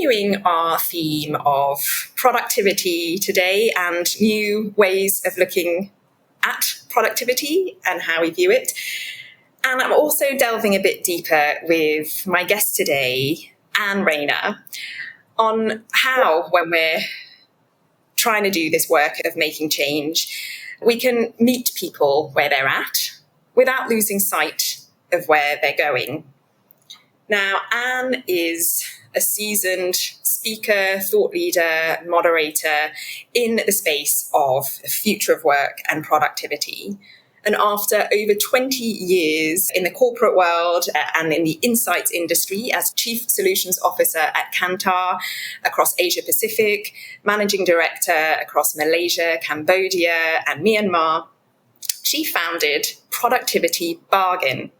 continuing our theme of productivity today and new ways of looking at productivity and how we view it. And I'm also delving a bit deeper with my guest today, Rayner, on how, when we're trying to do this work of making change, we can meet people where they're at without losing sight of where they're going. Now, Anne is a seasoned speaker, thought leader, moderator in the space of the future of work and productivity. And after over 20 years in the corporate world and in the insights industry as Chief Solutions Officer at Kantar across Asia Pacific, Managing Director across Malaysia, Cambodia, and Myanmar, she founded Productivity Bargain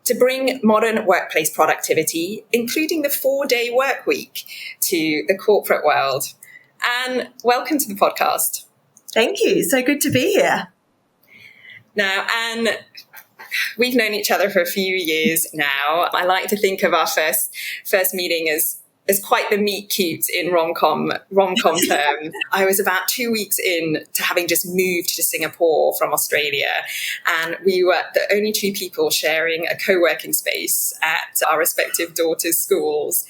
to bring modern workplace productivity, including the 4-day work week, to the corporate world. Anne, welcome to the podcast. Thank you. So good to be here. Now, Anne, we've known each other for a few years now. I like to think of our first meeting as quite the meet cute in rom-com terms. I was about 2 weeks in to having just moved to Singapore from Australia, and we were the only two people sharing a co-working space at our respective daughters' schools.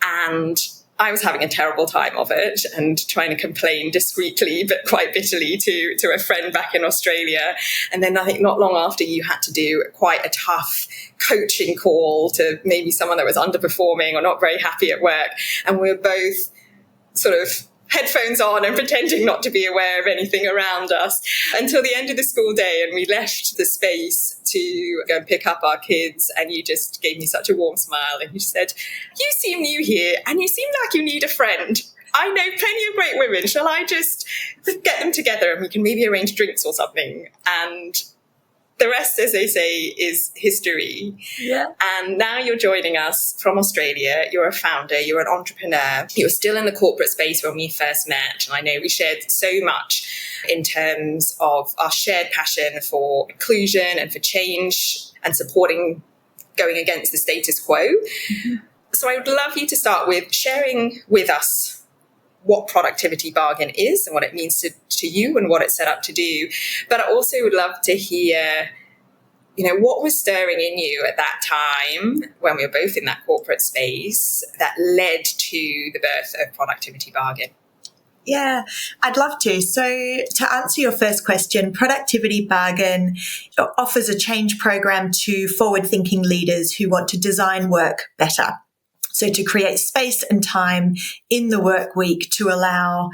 And I was having a terrible time of it and trying to complain discreetly but quite bitterly to a friend back in Australia. And then I think not long after, you had to do quite a tough coaching call to maybe someone that was underperforming or not very happy at work. And we were both sort of headphones on and pretending not to be aware of anything around us until the end of the school day. And we left the space to go and pick up our kids. And you just gave me such a warm smile. And you said, "You seem new here and you seem like you need a friend. I know plenty of great women. Shall I just get them together and we can maybe arrange drinks or something?" And the rest, as they say, is history. Yeah. And now you're joining us from Australia. You're a founder. You're an entrepreneur. You were still in the corporate space when we first met. And I know we shared so much in terms of our shared passion for inclusion and for change and supporting going against the status quo. Mm-hmm. So I would love you to start with sharing with us what Productivity Bargain is and what it means to you and what it's set up to do. But I also would love to hear, what was stirring in you at that time when we were both in that corporate space that led to the birth of Productivity Bargain. Yeah, I'd love to. So to answer your first question, Productivity Bargain offers a change program to forward-thinking leaders who want to design work better. So to create space and time in the work week to allow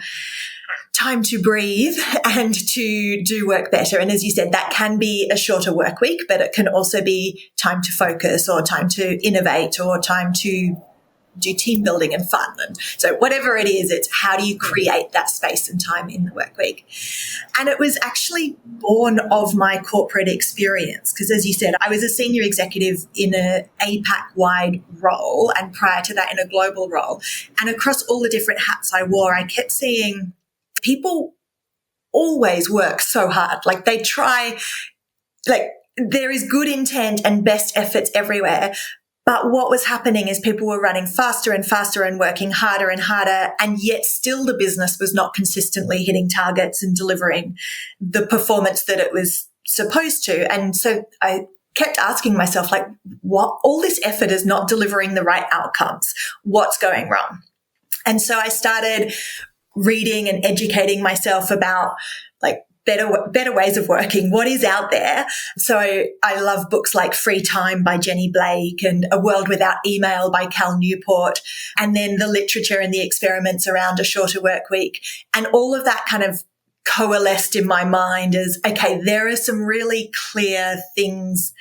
time to breathe and to do work better. And as you said, that can be a shorter work week, but it can also be time to focus or time to innovate or time to do team building and fun. And so whatever it is, it's how do you create that space and time in the work week? And it was actually born of my corporate experience because, as you said, I was a senior executive in an APAC-wide role and prior to that in a global role. And across all the different hats I wore, I kept seeing people always work so hard. Like they try, like there is good intent and best efforts everywhere. But what was happening is people were running faster and faster and working harder and harder, and yet still the business was not consistently hitting targets and delivering the performance that it was supposed to. And so I kept asking myself, like, what? All this effort is not delivering the right outcomes. What's going wrong? And so I started reading and educating myself about like better ways of working, what is out there. So I love books like Free Time by Jenny Blake and A World Without Email by Cal Newport, and then the literature and the experiments around a shorter work week. And all of that kind of coalesced in my mind as, okay, there are some really clear things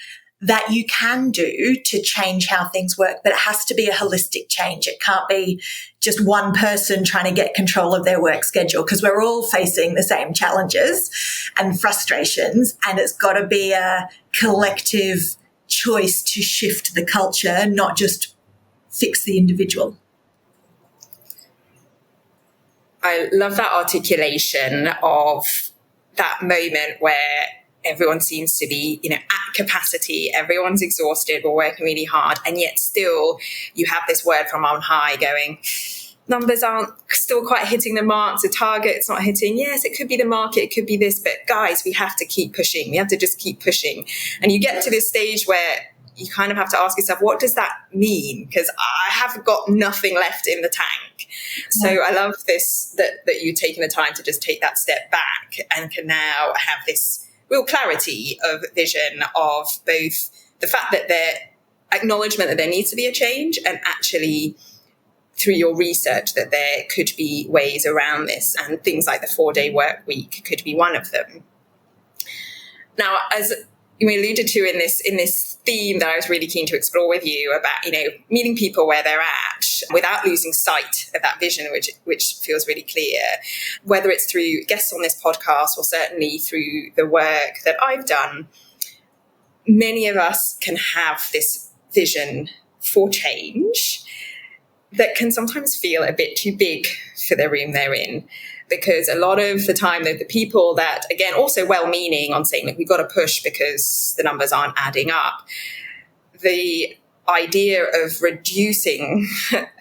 that you can do to change how things work, but it has to be a holistic change. It can't be just one person trying to get control of their work schedule because we're all facing the same challenges and frustrations, and it's got to be a collective choice to shift the culture, not just fix the individual. I love that articulation of that moment where everyone seems to be, at capacity. Everyone's exhausted. We're working really hard. And yet still you have this word from on high going, numbers aren't still quite hitting the marks, the target's not hitting. Yes, it could be the market, it could be this, but guys, we have to keep pushing. We have to just keep pushing. And you get to this stage where you kind of have to ask yourself, what does that mean? Because I have got nothing left in the tank. So I love this, that you've taken the time to just take that step back and can now have this real clarity of vision of both the fact that acknowledgement that there needs to be a change, and actually through your research that there could be ways around this, and things like the 4-day work week could be one of them. Now, as we alluded to in this theme that I was really keen to explore with you about, meeting people where they're at without losing sight of that vision, which feels really clear, whether it's through guests on this podcast or certainly through the work that I've done. Many of us can have this vision for change that can sometimes feel a bit too big for the room they're in. Because a lot of the time, the people that, again, also well-meaning on saying, look, we've got to push because the numbers aren't adding up, the idea of reducing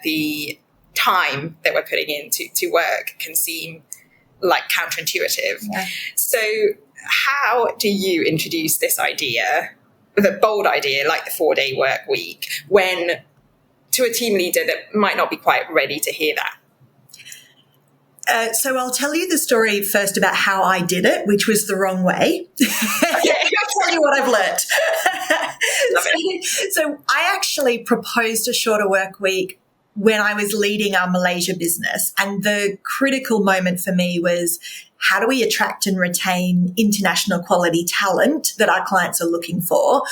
the time that we're putting into work can seem like counterintuitive. Yeah. So how do you introduce this idea, the bold idea, like the 4-day work week, to a team leader that might not be quite ready to hear that? So I'll tell you the story first about how I did it, which was the wrong way. Okay. I'll tell you what I've learnt. So I actually proposed a shorter work week when I was leading our Malaysia business. And the critical moment for me was, how do we attract and retain international quality talent that our clients are looking for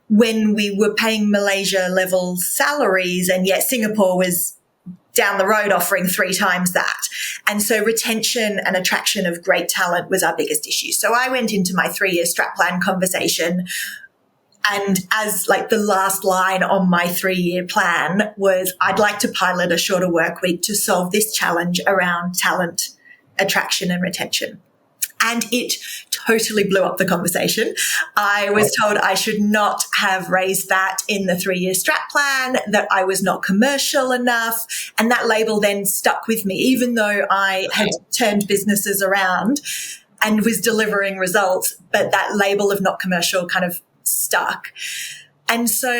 when we were paying Malaysia level salaries, and yet Singapore was down the road offering 3 times that. And so retention and attraction of great talent was our biggest issue. So I went into my 3-year strat plan conversation, and as like the last line on my 3-year plan was, I'd like to pilot a shorter work week to solve this challenge around talent attraction and retention. And it totally blew up the conversation. I was told I should not have raised that in the 3-year strat plan, that I was not commercial enough. And that label then stuck with me, even though I had turned businesses around and was delivering results. But that label of not commercial kind of stuck. And so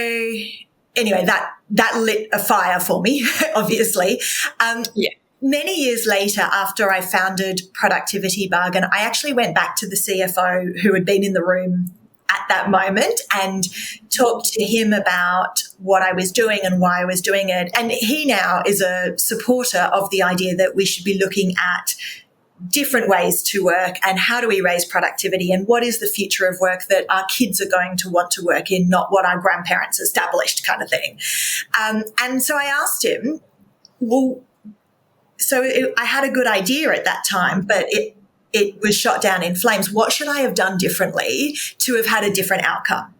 anyway, that lit a fire for me, obviously. Many years later, after I founded Productivity Bargain, I actually went back to the CFO who had been in the room at that moment and talked to him about what I was doing and why I was doing it. And he now is a supporter of the idea that we should be looking at different ways to work and how do we raise productivity and what is the future of work that our kids are going to want to work in, not what our grandparents established, kind of thing. And so I asked him, I had a good idea at that time, but it was shot down in flames. What should I have done differently to have had a different outcome?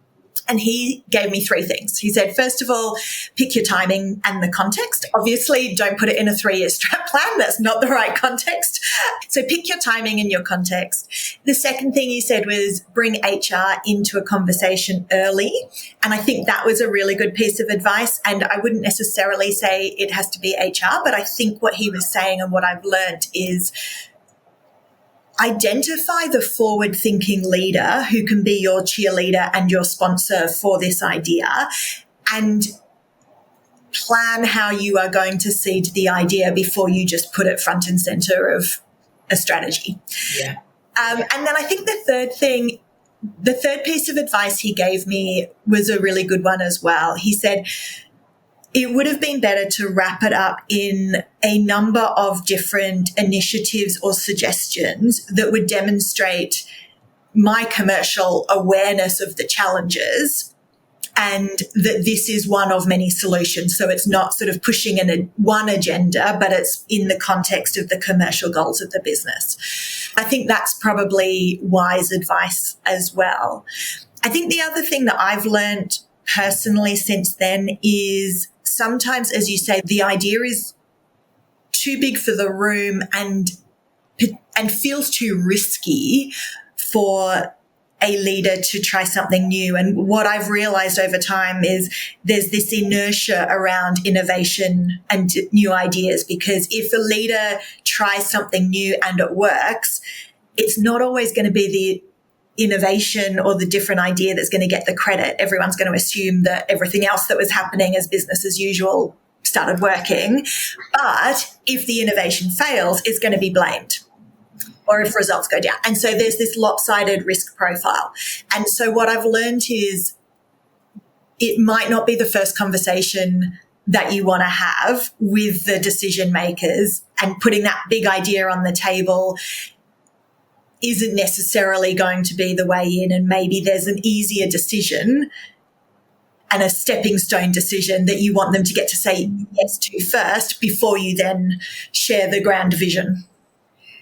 And he gave me 3 things. He said, first of all, pick your timing and the context. Obviously, don't put it in a 3-year strat plan. That's not the right context. So pick your timing and your context. The second thing he said was bring HR into a conversation early. And I think that was a really good piece of advice. And I wouldn't necessarily say it has to be HR, but I think what he was saying and what I've learned is identify the forward-thinking leader who can be your cheerleader and your sponsor for this idea, and plan how you are going to seed the idea before you just put it front and center of a strategy. Yeah. And then I think the third piece of advice he gave me was a really good one as well. He said, it would have been better to wrap it up in a number of different initiatives or suggestions that would demonstrate my commercial awareness of the challenges and that this is one of many solutions. So it's not sort of pushing in one agenda, but it's in the context of the commercial goals of the business. I think that's probably wise advice as well. I think the other thing that I've learned personally since then is sometimes, as you say, the idea is too big for the room and feels too risky for a leader to try something new. And what I've realized over time is there's this inertia around innovation and new ideas, because if a leader tries something new and it works, it's not always going to be the innovation or the different idea that's going to get the credit. Everyone's going to assume that everything else that was happening as business as usual started working. But if the innovation fails, it's going to be blamed, or if results go down. And so there's this lopsided risk profile. And so what I've learned is it might not be the first conversation that you want to have with the decision makers, and putting that big idea on the table isn't necessarily going to be the way in. And maybe there's an easier decision and a stepping stone decision that you want them to get to say yes to first before you then share the grand vision.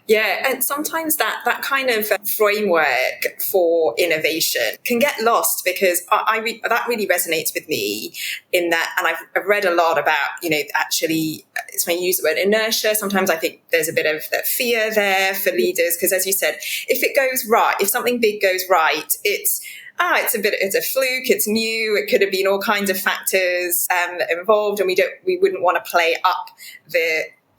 Yeah, and sometimes that kind of framework for innovation can get lost, because that really resonates with me in that, and I've read a lot about, actually, it's when you use the word inertia, sometimes I think there's a bit of fear there for leaders, because as you said, if it goes right, if something big goes right, it's a fluke, it's new, it could have been all kinds of factors involved, and we wouldn't want to play up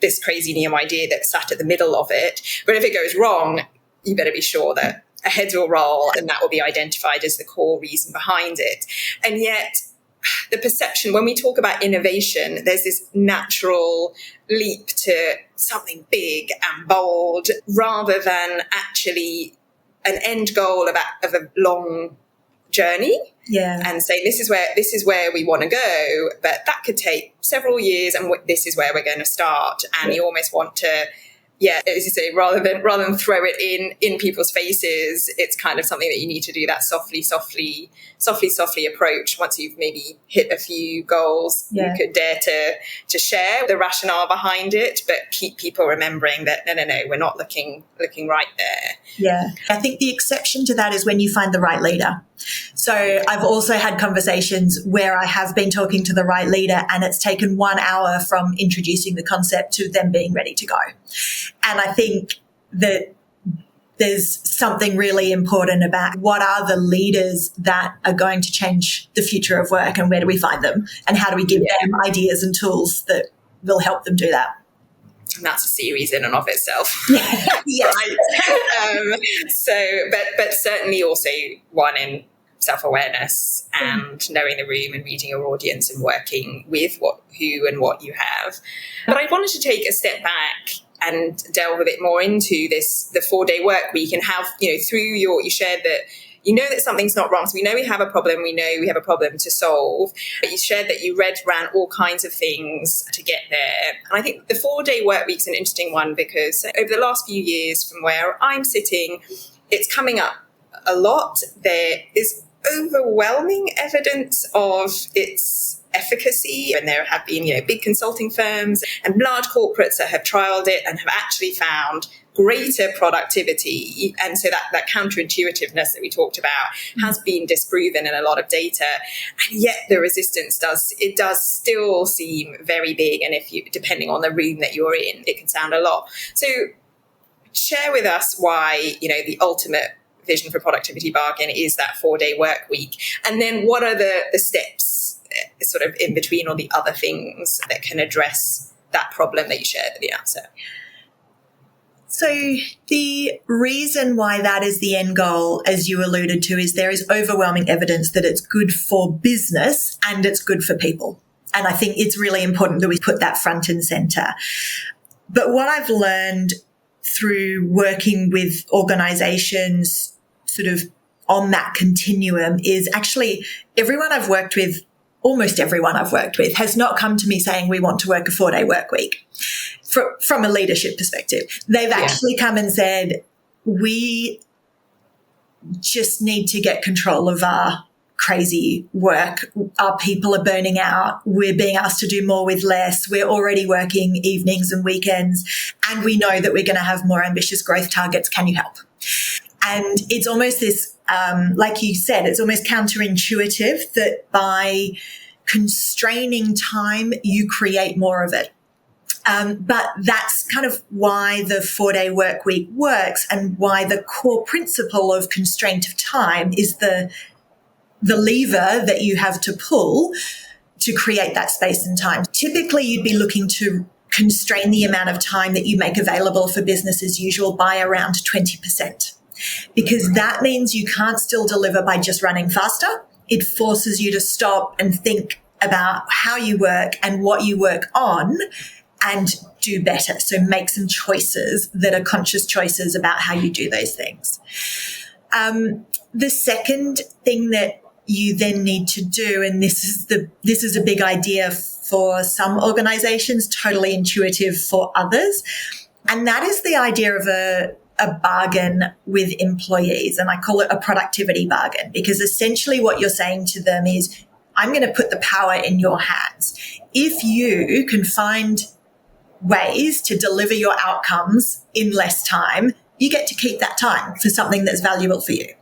this crazy new idea that sat at the middle of it. But if it goes wrong, you better be sure that a heads will roll, and that will be identified as the core reason behind it. And yet the perception, when we talk about innovation, there's this natural leap to something big and bold, rather than actually an end goal of a long journey. Yeah. And say, this is where we want to go, but that could take several years, and this is where we're going to start. And you almost want to, as you say, rather than throw it in people's faces, it's kind of something that you need to do that softly approach. Once you've maybe hit a few goals, you could dare to share the rationale behind it, but keep people remembering that no, we're not looking right there. Yeah, I think the exception to that is when you find the right leader. So I've also had conversations where I have been talking to the right leader, and it's taken 1 hour from introducing the concept to them being ready to go. And I think that there's something really important about what are the leaders that are going to change the future of work, and where do we find them, and how do we give them ideas and tools that will help them do that. And that's a series in and of itself. Yes. Right. But certainly also one in self-awareness and knowing the room and reading your audience and working with who and what you have. But I wanted to take a step back and delve a bit more into the 4-day work week, and how, through you shared that that something's not wrong. So we know we have a problem. We know we have a problem to solve. But you shared that you ran all kinds of things to get there. And I think the 4-day work week's an interesting one, because over the last few years, from where I'm sitting, it's coming up a lot. There is overwhelming evidence of its efficacy, and there have been big consulting firms and large corporates that have trialed it and have actually found greater productivity. And so that counterintuitiveness that we talked about has been disproven in a lot of data, and yet the resistance does still seem very big. And depending on the room that you're in, it can sound a lot. So share with us why the ultimate vision for Productivity Bargain is that 4-day work week, and then what are the steps sort of in between, or the other things that can address that problem that you shared at the outset. So the reason why that is the end goal, as you alluded to, is there is overwhelming evidence that it's good for business and it's good for people. And I think it's really important that we put that front and center. But what I've learned through working with organizations sort of on that continuum is actually almost everyone I've worked with has not come to me saying we want to work a 4-day work week. From a leadership perspective, they've actually come and said, we just need to get control of our crazy work. Our people are burning out. We're being asked to do more with less. We're already working evenings and weekends, and we know that we're going to have more ambitious growth targets. Can you help? And it's almost this, like you said, it's almost counterintuitive that by constraining time, you create more of it. But that's kind of why the 4-day work week works, and why the core principle of constraint of time is the lever that you have to pull to create that space and time. Typically, you'd be looking to constrain the amount of time that you make available for business as usual by around 20%, because that means you can't still deliver by just running faster. It forces you to stop and think about how you work and what you work on and do better. So make some choices that are conscious choices about how you do those things. The second thing that you then need to do, and this is a big idea for some organizations, totally intuitive for others, and that is the idea of a bargain with employees. And I call it a productivity bargain, because essentially what you're saying to them is, I'm going to put the power in your hands. If you can find ways to deliver your outcomes in less time, you get to keep that time for something that's valuable for you.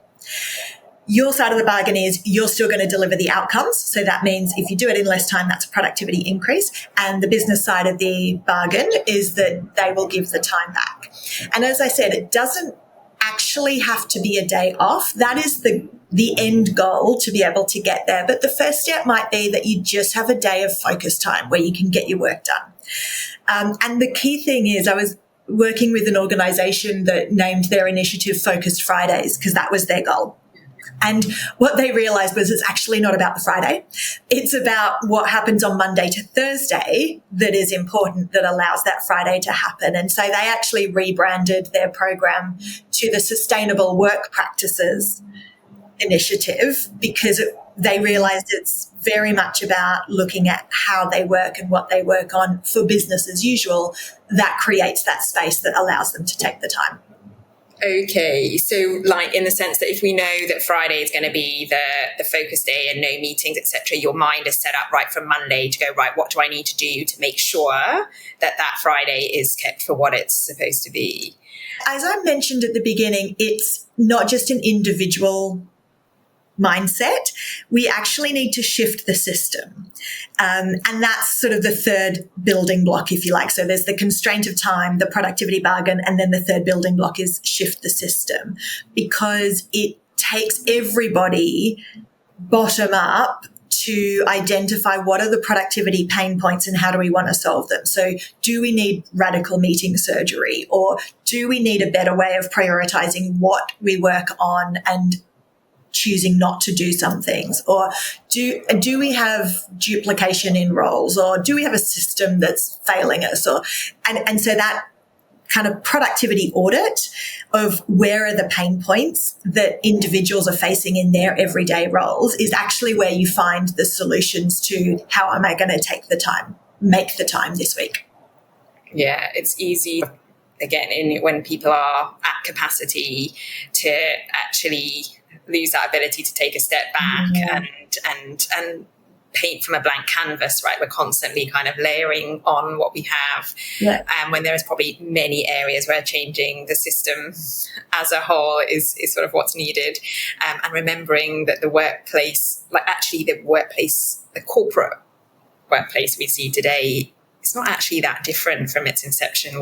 Your side of the bargain is you're still going to deliver the outcomes. So that means if you do it in less time, that's a productivity increase. And the business side of the bargain is that they will give the time back. And as I said, it doesn't actually have to be a day off. That is the end goal, to be able to get there. But the first step might be that you just have a day of focus time where you can get your work done. And the key thing is, I was working with an organization that named their initiative Focused Fridays because that was their goal. And what they realized was it's actually not about the Friday. It's about what happens on Monday to Thursday that is important, that allows that Friday to happen. And so they actually rebranded their program to the Sustainable Work Practices Initiative, because they realized it's very much about looking at how they work and what they work on for business as usual. That creates that space that allows them to take the time. Okay, so like in the sense that if we know that Friday is going to be the focus day and no meetings, etc., your mind is set up right from Monday to go, right, what do I need to do to make sure that that Friday is kept for what it's supposed to be? As I mentioned at the beginning, it's not just an individual mindset. We actually need to shift the system. And that's sort of the third building block, if you like. So there's the constraint of time, the productivity bargain, and then the third building block is shift the system, because it takes everybody bottom up to identify what are the productivity pain points and how do we want to solve them. So do we need radical meeting surgery, or do we need a better way of prioritizing what we work on and choosing not to do some things, or do we have duplication in roles, or do we have a system that's failing us, and so that kind of productivity audit of where are the pain points that individuals are facing in their everyday roles is actually where you find the solutions to how am I going to make the time this week. Yeah, it's easy again when people are at capacity to actually lose that ability to take a step back and paint from a blank canvas, right? We're constantly kind of layering on what we have. Yeah. When there is probably many areas where changing the system as a whole is sort of what's needed. And remembering that the workplace, the corporate workplace we see today, it's not actually that different from its inception,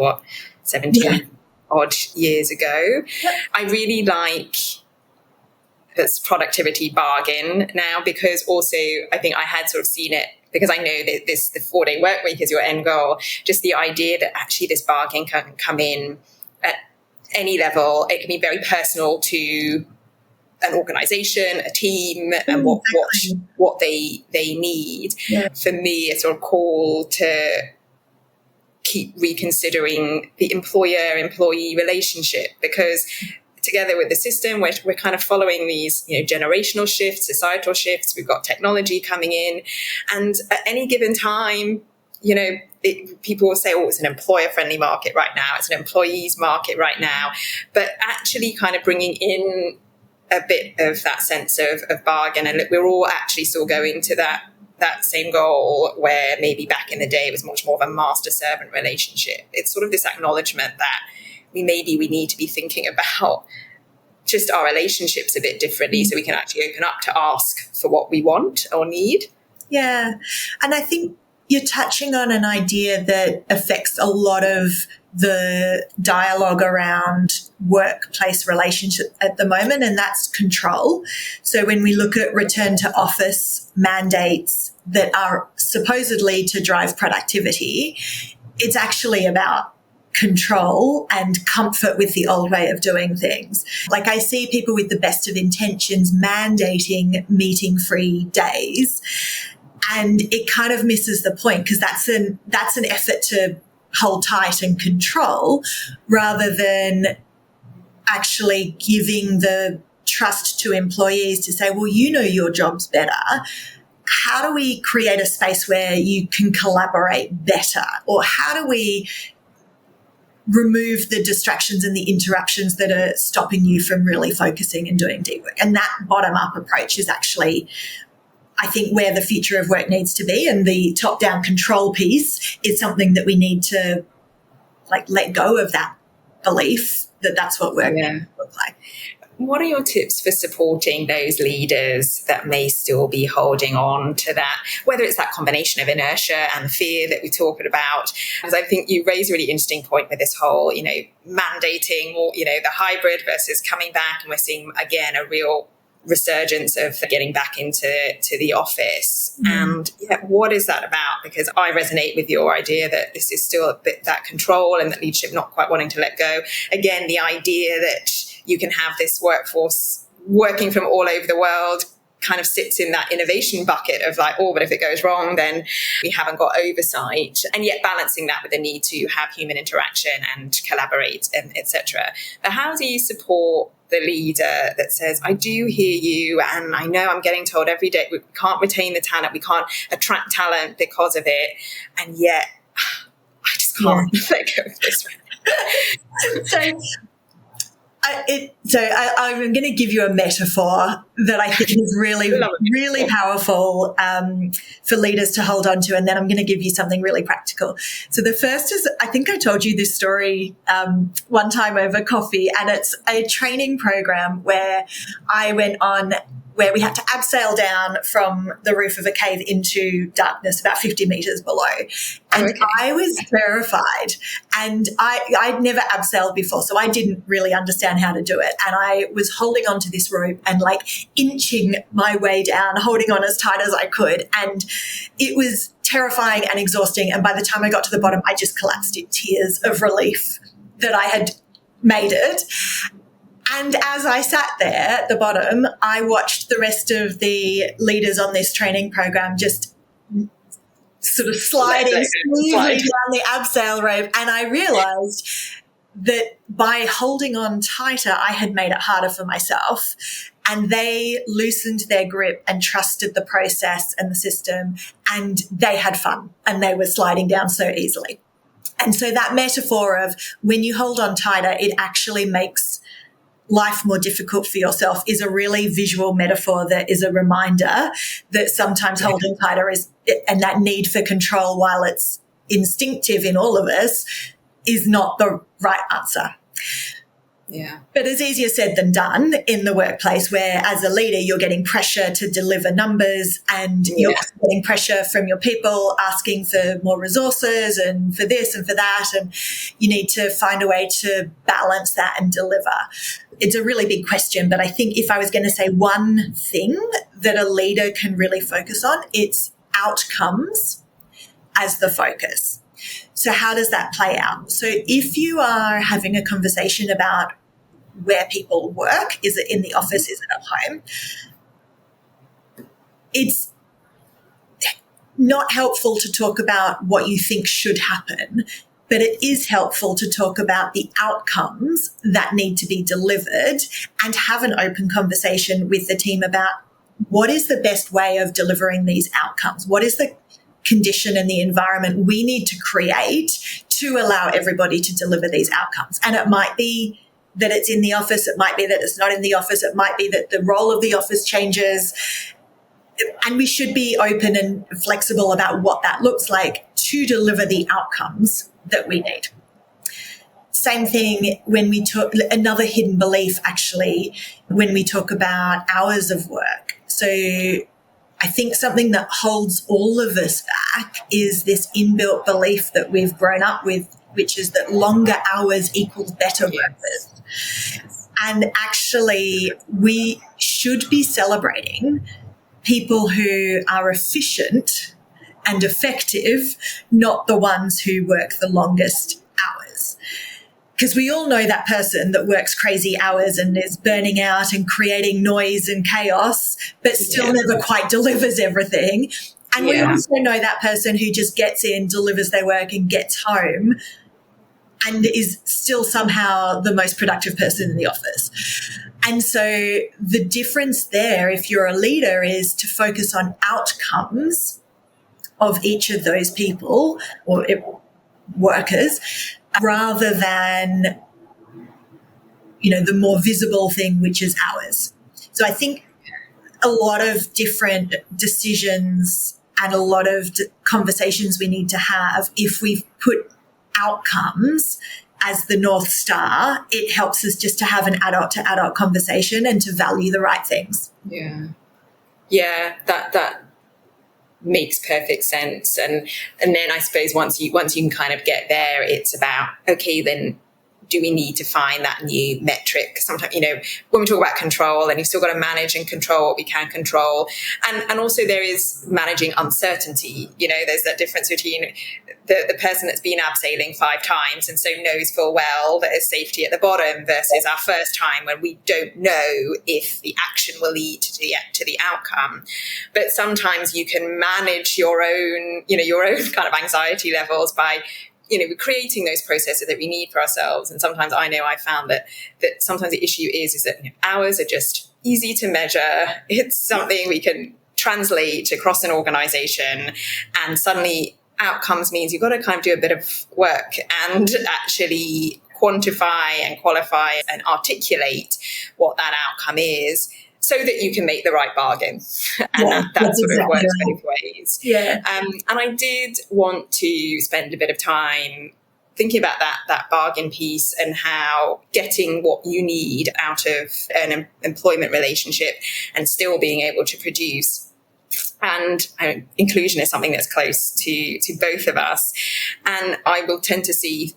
17 odd years ago. Yep. I really like this productivity bargain now, because also I think I had sort of seen it, because I know that the 4-day work week is your end goal, just the idea that actually this bargain can come in at any level. It can be very personal to an organization, a team, and what they need. Yeah. For me, a sort of call to keep reconsidering the employer-employee relationship, because together with the system, we're kind of following these, generational shifts, societal shifts. We've got technology coming in, and at any given time, people will say, "Oh, it's an employer-friendly market right now. It's an employees' market right now," but actually, kind of bringing in a bit of that sense of bargain, and look, we're all actually still going to that same goal, where maybe back in the day it was much more of a master-servant relationship. It's sort of this acknowledgement that we need to be thinking about just our relationships a bit differently, so we can actually open up to ask for what we want or need. Yeah. And I think You're touching on an idea that affects a lot of the dialogue around workplace relationship at the moment, and that's control. So when we look at return to office mandates that are supposedly to drive productivity, it's actually about control and comfort with the old way of doing things. Like, I see people with the best of intentions mandating meeting-free days, and it kind of misses the point, because that's an effort to hold tight and control rather than actually giving the trust to employees to say, well, you know your job's better. How do we create a space where you can collaborate better? Or how do we remove the distractions and the interruptions that are stopping you from really focusing and doing deep work? And that bottom-up approach is actually, I think, where the future of work needs to be, and the top-down control piece is something that we need to let go of that belief that that's what work needs to look like. What are your tips for supporting those leaders that may still be holding on to that, whether it's that combination of inertia and fear that we talked about? Because I think you raise a really interesting point with this whole, mandating or, the hybrid versus coming back. And we're seeing, again, a real resurgence of getting back into the office. And what is that about? Because I resonate with your idea that this is still a bit that control and that leadership not quite wanting to let go. Again, the idea that you can have this workforce working from all over the world kind of sits in that innovation bucket of but if it goes wrong, then we haven't got oversight. And yet balancing that with the need to have human interaction and collaborate, and etc. But how do you support the leader that says, I do hear you, and I know I'm getting told every day we can't retain the talent, we can't attract talent because of it, and yet I just can't let go of this. I'm going to give you a metaphor that I think is really, really powerful for leaders to hold on to, and then I'm going to give you something really practical. So the first is, I think I told you this story one time over coffee, and it's a training program where I went on, where we had to abseil down from the roof of a cave into darkness about 50 meters below. And I was terrified. And I'd never abseiled before, so I didn't really understand how to do it. And I was holding onto this rope and inching my way down, holding on as tight as I could. And it was terrifying and exhausting. And by the time I got to the bottom, I just collapsed in tears of relief that I had made it. And as I sat there at the bottom, I watched the rest of the leaders on this training program just sort of sliding smoothly down the abseil rope. And I realized that by holding on tighter, I had made it harder for myself. And they loosened their grip and trusted the process and the system, and they had fun, and they were sliding down so easily. And so that metaphor of when you hold on tighter, it actually makes life more difficult for yourself is a really visual metaphor that is a reminder that sometimes holding tighter and that need for control, while it's instinctive in all of us, is not the right answer. Yeah. But it's easier said than done in the workplace, where as a leader, you're getting pressure to deliver numbers, and you're getting pressure from your people asking for more resources and for this and for that. And you need to find a way to balance that and deliver. It's a really big question, but I think if I was going to say one thing that a leader can really focus on, it's outcomes as the focus. So how does that play out? So if you are having a conversation about where people work, is it in the office, is it at home? It's not helpful to talk about what you think should happen, but it is helpful to talk about the outcomes that need to be delivered and have an open conversation with the team about what is the best way of delivering these outcomes? What is the condition and the environment we need to create to allow everybody to deliver these outcomes? And it might be that it's in the office, it might be that it's not in the office, it might be that the role of the office changes. And we should be open and flexible about what that looks like to deliver the outcomes that we need. Same thing when we talk, another hidden belief actually, when we talk about hours of work. So I think something that holds all of us back is this inbuilt belief that we've grown up with, which is that longer hours equals better workers. And actually, we should be celebrating people who are efficient and effective, not the ones who work the longest hours. Because we all know that person that works crazy hours and is burning out and creating noise and chaos, but still never quite delivers everything. And we also know that person who just gets in, delivers their work and gets home and is still somehow the most productive person in the office. And so the difference there, if you're a leader, is to focus on outcomes of each of those people or workers, rather than, the more visible thing, which is hours. So I think a lot of different decisions and a lot of conversations we need to have, if we put outcomes as the North Star, it helps us just to have an adult to adult conversation and to value the right things. Yeah, that makes perfect sense. And then I suppose once you can kind of get there, it's about, okay, then do we need to find that new metric? Sometimes, when we talk about control, then you've still got to manage and control what we can control. And also there is managing uncertainty. There's that difference between the person that's been abseiling 5 times and so knows full well that there's safety at the bottom versus our first time when we don't know if the action will lead to the outcome. But sometimes you can manage your own kind of anxiety levels by creating those processes that we need for ourselves. And sometimes I found that sometimes the issue is that hours are just easy to measure. It's something we can translate across an organization, and suddenly outcomes means you've got to kind of do a bit of work and actually quantify and qualify and articulate what that outcome is, so that you can make the right bargain. And that sort of works both ways. And I did want to spend a bit of time thinking about that bargain piece and how getting what you need out of an employment relationship and still being able to produce. And inclusion is something that's close to both of us. And I will tend to see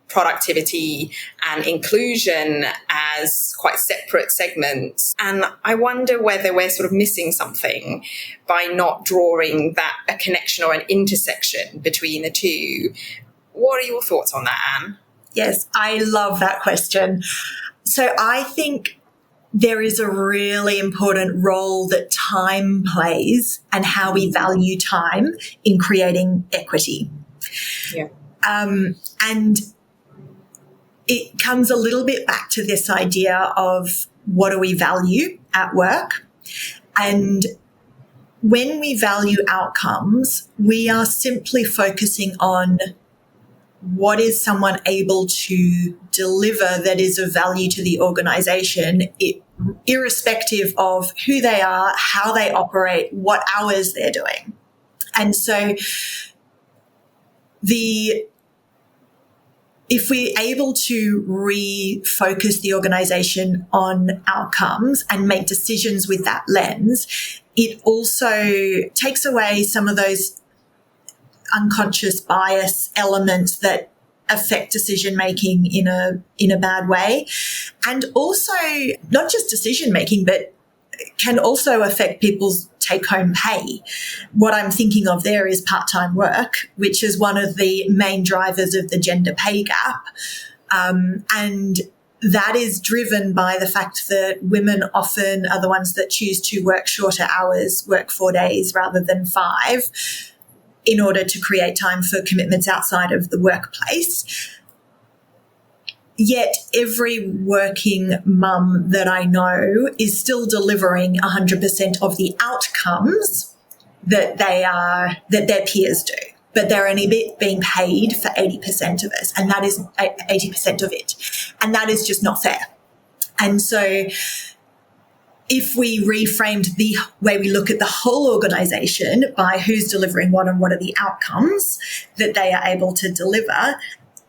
productivity and inclusion as quite separate segments. And I wonder whether we're sort of missing something by not drawing a connection or an intersection between the two. What are your thoughts on that, Anne? Yes, I love that question. So I think there is a really important role that time plays and how we value time in creating equity. And it comes a little bit back to this idea of what do we value at work? And when we value outcomes, we are simply focusing on what is someone able to deliver that is of value to the organization, irrespective of who they are, how they operate, what hours they're doing. And so if we're able to refocus the organization on outcomes and make decisions with that lens, it also takes away some of those unconscious bias elements that affect decision making in a bad way. And also not just decision making, but can also affect people's take-home pay. What I'm thinking of there is part-time work, which is one of the main drivers of the gender pay gap. And that is driven by the fact that women often are the ones that choose to work shorter hours, work 4 days rather than 5, in order to create time for commitments outside of the workplace. Yet every working mum that I know is still delivering 100% of the outcomes that their peers do, but they're only being paid for 80% of it, and that is 80% of it, and that is just not fair. And so, if we reframed the way we look at the whole organisation by who's delivering what and what are the outcomes that they are able to deliver,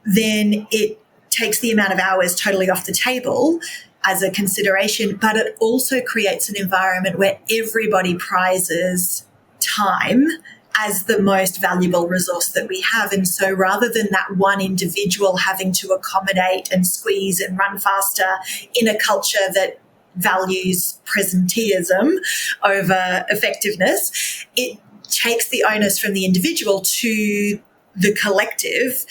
then it takes the amount of hours totally off the table as a consideration, but it also creates an environment where everybody prizes time as the most valuable resource that we have. And so rather than that one individual having to accommodate and squeeze and run faster in a culture that values presenteeism over effectiveness, it takes the onus from the individual to the collective,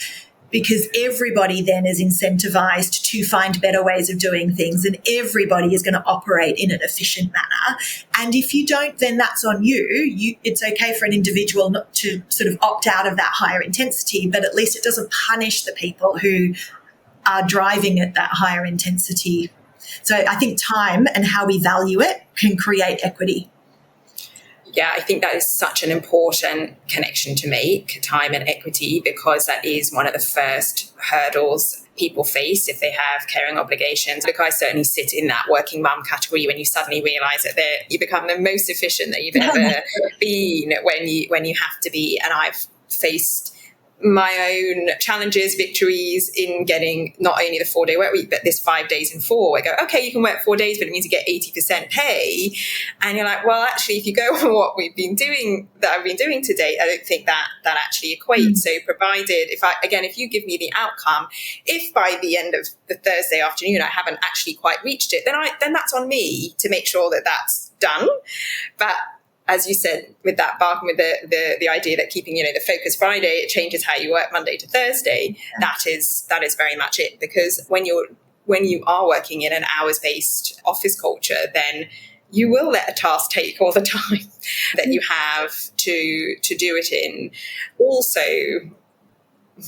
because everybody then is incentivized to find better ways of doing things, and everybody is going to operate in an efficient manner. And if you don't, then that's on you. It's okay for an individual not to sort of opt out of that higher intensity, but at least it doesn't punish the people who are driving at that higher intensity. So I think time and how we value it can create equity. Yeah, I think that is such an important connection to make, time and equity, because that is one of the first hurdles people face if they have caring obligations. Because I certainly sit in that working mum category when you suddenly realise that you become the most efficient that you've ever been when you have to be. And I've faced my own challenges, victories in getting not only the 4-day work week, but this 5 days in 4. I go, okay, you can work 4 days, but it means you get 80% pay. And you're like, well, actually, if you go on what I've been doing today, I don't think that actually equates. So provided, if you give me the outcome, if by the end of the Thursday afternoon I haven't actually quite reached it, then that's on me to make sure that that's done. But as you said, with that bargain, with the idea that keeping, the focus Friday, it changes how you work Monday to Thursday. Yeah. That is very much it. Because when you are working in an hours-based office culture, then you will let a task take all the time that you have to do it in. Also,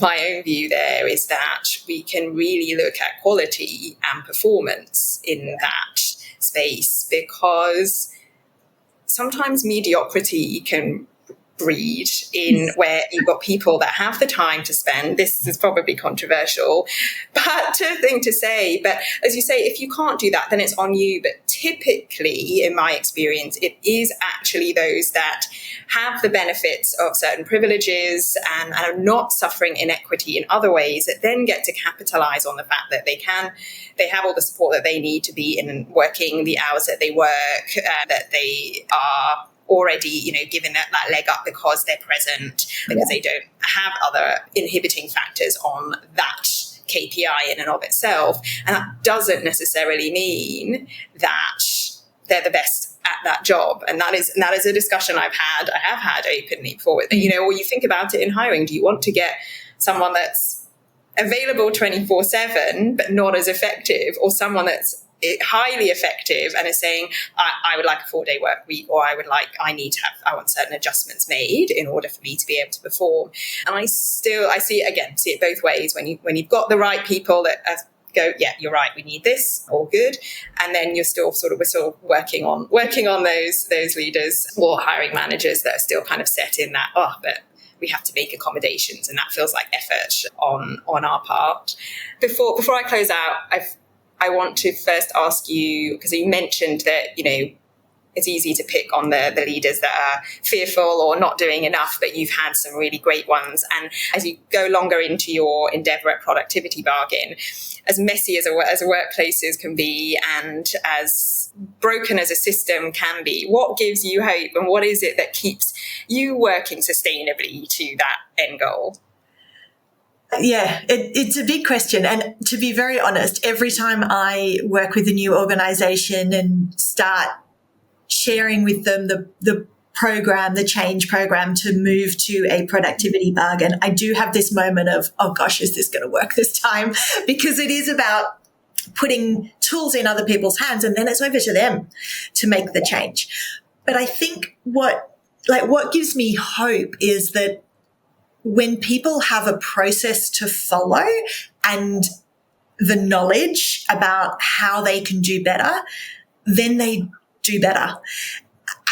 my own view there is that we can really look at quality and performance in that space, because sometimes mediocrity can breed in where you've got people that have the time to spend. This is probably controversial, but a thing to say. But as you say, if you can't do that, then it's on you. But typically, in my experience, it is actually those that have the benefits of certain privileges and are not suffering inequity in other ways that then get to capitalize on the fact that they have all the support that they need to be in working the hours that they work, that they are already, given that leg up because they're present, because they don't have other inhibiting factors on that KPI in and of itself. And that doesn't necessarily mean that they're the best at that job. And that is a discussion I have had openly before. Or you think about it in hiring. Do you want to get someone that's available 24/7 but not as effective, or someone that's highly effective and is saying, I would like a 4-day work week, or I want certain adjustments made in order for me to be able to perform? And I see it both ways. When you've got the right people that go, yeah, you're right, we need this, all good. And then we're still working on those leaders or hiring managers that are still kind of set in that, but we have to make accommodations, and that feels like effort on our part. Before I close out, I want to first ask you, because you mentioned that, it's easy to pick on the leaders that are fearful or not doing enough, but you've had some really great ones. And as you go longer into your endeavour at Productivity Bargain, as messy as workplaces can be and as broken as a system can be, what gives you hope, and what is it that keeps you working sustainably to that end goal? Yeah, it's a big question. And to be very honest, every time I work with a new organisation and start sharing with them the program, the change program to move to a productivity bargain, I do have this moment of, oh gosh, is this going to work this time? Because it is about putting tools in other people's hands, and then it's over to them to make the change. But I think what gives me hope is that when people have a process to follow and the knowledge about how they can do better, then they do better.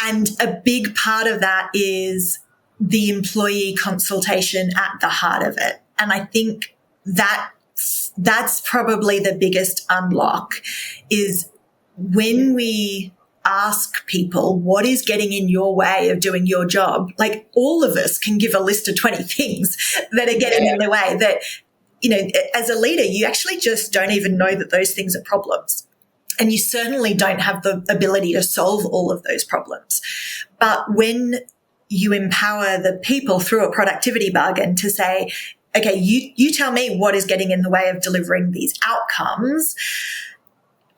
And a big part of that is the employee consultation at the heart of it. And I think that's probably the biggest unlock, is when we ask people, what is getting in your way of doing your job? Like, all of us can give a list of 20 things that are getting in the way, that as a leader, you actually just don't even know that those things are problems. And you certainly don't have the ability to solve all of those problems. But when you empower the people through a productivity bargain to say, okay, you tell me what is getting in the way of delivering these outcomes,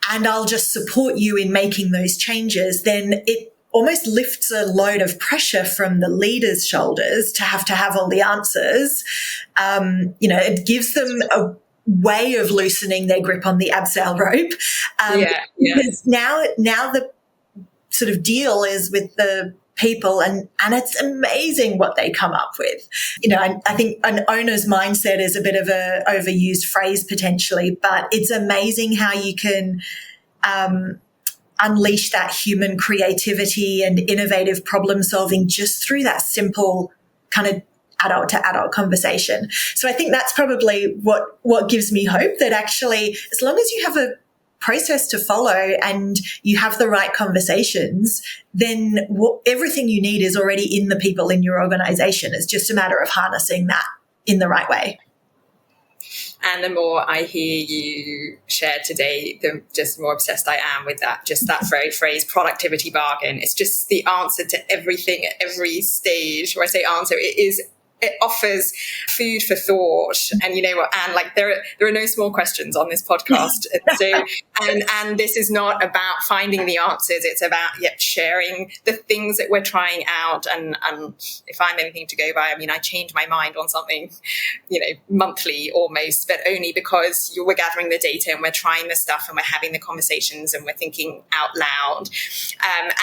and I'll just support you in making those changes, then it almost lifts a load of pressure from the leader's shoulders to have all the answers. It gives them a way of loosening their grip on the abseil rope. Because now the sort of deal is with the people, and it's amazing what they come up with. I think an owner's mindset is a bit of a overused phrase potentially, but it's amazing how you can unleash that human creativity and innovative problem solving just through that simple kind of adult to adult conversation. So I think that's probably what gives me hope, that actually, as long as you have a process to follow and you have the right conversations, then everything you need is already in the people in your organization. It's just a matter of harnessing that in the right way. And the more I hear you share today, the just more obsessed I am with that very phrase, productivity bargain. It's just the answer to everything at every stage. When I say answer, it offers food for thought. And you know what, Anne, like there are no small questions on this podcast. So, and this is not about finding the answers. It's about sharing the things that we're trying out. And if I'm anything to go by, I mean, I change my mind on something, monthly almost, but only because we're gathering the data and we're trying the stuff and we're having the conversations and we're thinking out loud.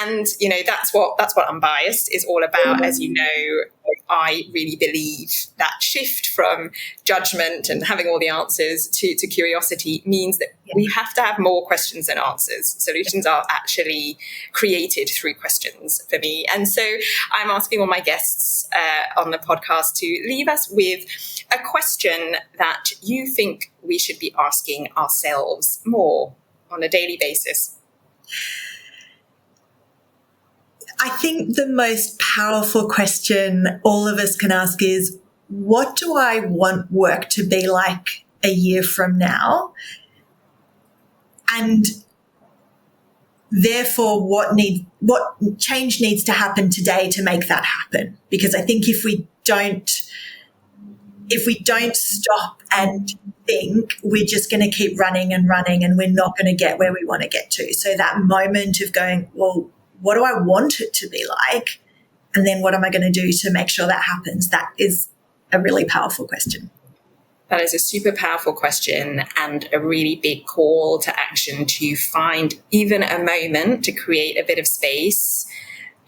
And that's what Unbiased is all about. As you know, I really believe that shift from judgment and having all the answers to curiosity means that we have to have more questions than answers. Solutions are actually created through questions for me. And so I'm asking all my guests on the podcast to leave us with a question that you think we should be asking ourselves more on a daily basis. I think the most powerful question all of us can ask is, what do I want work to be like a year from now? And therefore, what change needs to happen today to make that happen? Because I think if we don't stop and think, we're just going to keep running and we're not going to get where we want to get to. So that moment of going, well, what do I want it to be like? And then what am I going to do to make sure that happens? That is a really powerful question. That is a super powerful question and a really big call to action to find even a moment to create a bit of space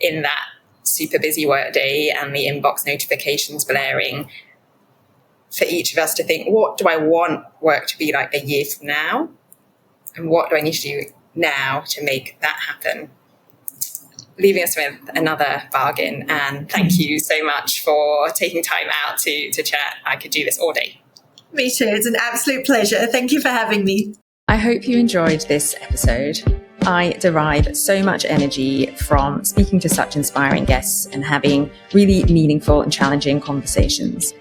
in that super busy workday and the inbox notifications blaring, for each of us to think, what do I want work to be like a year from now? And what do I need to do now to make that happen? Leaving us with another bargain. And thank you so much for taking time out to chat. I could do this all day. Me too. It's an absolute pleasure. Thank you for having me. I hope you enjoyed this episode. I derive so much energy from speaking to such inspiring guests and having really meaningful and challenging conversations.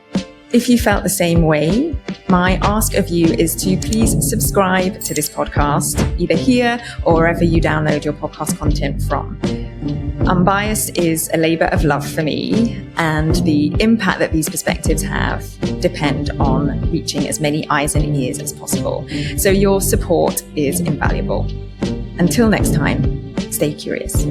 If you felt the same way, my ask of you is to please subscribe to this podcast, either here or wherever you download your podcast content from. Unbiased is a labour of love for me, and the impact that these perspectives have depend on reaching as many eyes and ears as possible. So your support is invaluable. Until next time, stay curious.